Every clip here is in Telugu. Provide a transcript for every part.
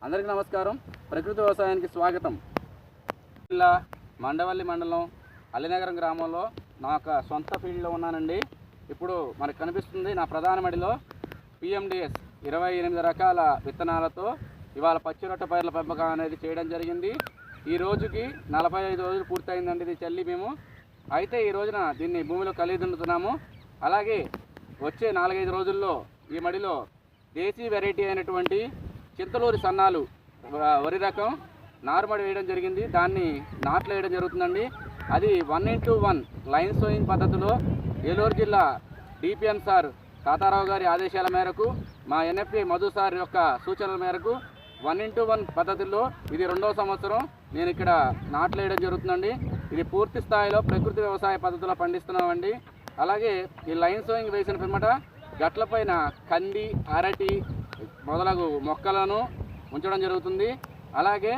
అందరికీ నమస్కారం. ప్రకృతి వ్యవసాయానికి స్వాగతం. జిల్లా మండవల్లి మండలం అల్లినగరం గ్రామంలో నా సొంత ఫీల్డ్లో ఉన్నానండి. ఇప్పుడు మనకు కనిపిస్తుంది నా ప్రధాన మడిలో PMDS 28 రకాల విత్తనాలతో ఇవాళ పచ్చి రొట్టె పైర్ల పెంపకం అనేది చేయడం జరిగింది. ఈ రోజుకి 45 రోజులు పూర్తయిందండి ఇది చల్లి మేము. అయితే ఈ రోజున దీన్ని భూమిలో కలిదుండుతున్నాము. అలాగే వచ్చే 4-5 రోజుల్లో ఈ మడిలో దేశీ వెరైటీ అయినటువంటి చింతలూరి సన్నాలు వరి రకం నారుమడి వేయడం జరిగింది. దాన్ని నాట్లు వేయడం జరుగుతుందండి. అది 1:1 లైన్ సోయింగ్ పద్ధతిలో ఏలూరు జిల్లా DPM సార్ తాతారావు గారి ఆదేశాల మేరకు మా NFP మధు సార్ యొక్క సూచనల మేరకు 1:1 పద్ధతిలో ఇది 2వ సంవత్సరం నేను ఇక్కడ నాట్లు వేయడం జరుగుతుందండి. ఇది పూర్తి స్థాయిలో ప్రకృతి వ్యవసాయ పద్ధతిలో పండిస్తున్నామండి. అలాగే ఈ లైన్ సోయింగ్ వేసిన పిమ్మట గట్లపైన కంది, అరటి మొదలగు మొక్కలను ఉంచడం జరుగుతుంది. అలాగే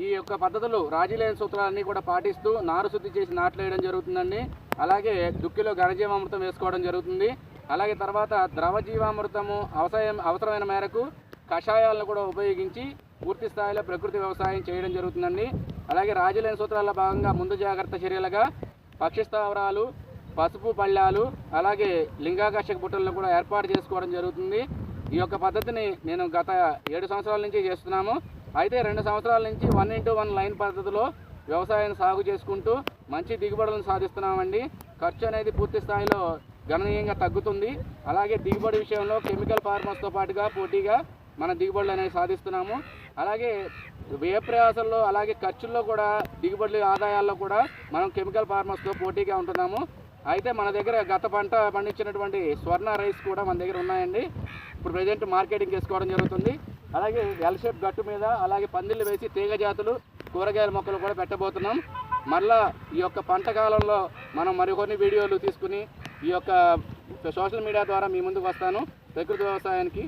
ఈ యొక్క పద్ధతులు రాజీలేని సూత్రాలన్నీ కూడా పాటిస్తూ నారు శుద్ధి చేసి నాట్లు వేయడం జరుగుతుందండి. అలాగే దుక్కిలో ఘనజీవామృతం వేసుకోవడం జరుగుతుంది. అలాగే తర్వాత ద్రవజీవామృతము అవసరమైన మేరకు కషాయాలను కూడా ఉపయోగించి పూర్తి స్థాయిలో ప్రకృతి వ్యవసాయం చేయడం జరుగుతుందండి. అలాగే రాజీలేని సూత్రాల్లో భాగంగా ముందు జాగ్రత్త చర్యలుగా పక్షి స్థావరాలు, పసుపు పళ్ళాలు, అలాగే లింగాకర్షక బుట్టలను కూడా ఏర్పాటు చేసుకోవడం జరుగుతుంది. ఈ యొక్క పద్ధతిని నేను గత 7 సంవత్సరాల నుంచి చేస్తున్నాము. అయితే 2 సంవత్సరాల నుంచి 1:1 లైన్ పద్ధతిలో వ్యవసాయాన్ని సాగు చేసుకుంటూ మంచి దిగుబడులను సాధిస్తున్నామండి. ఖర్చు అనేది పూర్తి స్థాయిలో గణనీయంగా తగ్గుతుంది. అలాగే దిగుబడి విషయంలో కెమికల్ ఫార్మర్స్తో పాటుగా పోటీగా మన దిగుబడులు అనేవి సాధిస్తున్నాము. అలాగే వ్యయ ప్రయాసాల్లో అలాగే ఖర్చుల్లో కూడా దిగుబడుల ఆదాయాల్లో కూడా మనం కెమికల్ ఫార్మర్స్తో పోటీగా ఉంటున్నాము. అయితే మన దగ్గర గత పంట పండించినటువంటి స్వర్ణ రైస్ కూడా మన దగ్గర ఉన్నాయండి. ఇప్పుడు ప్రజెంట్ మార్కెటింగ్ చేసుకోవడం జరుగుతుంది. అలాగే ఎల్ షేప్ గట్టు మీద అలాగే పందిళ్ళు వేసి తీగ జాతులు, కూరగాయల మొక్కలు కూడా పెట్టబోతున్నాం. మళ్ళా ఈ యొక్క పంట కాలంలో మనం మరికొన్ని వీడియోలు తీసుకుని ఈ యొక్క సోషల్ మీడియా ద్వారా మీ ముందుకు వస్తాను. ప్రకృతి వ్యవసాయానికి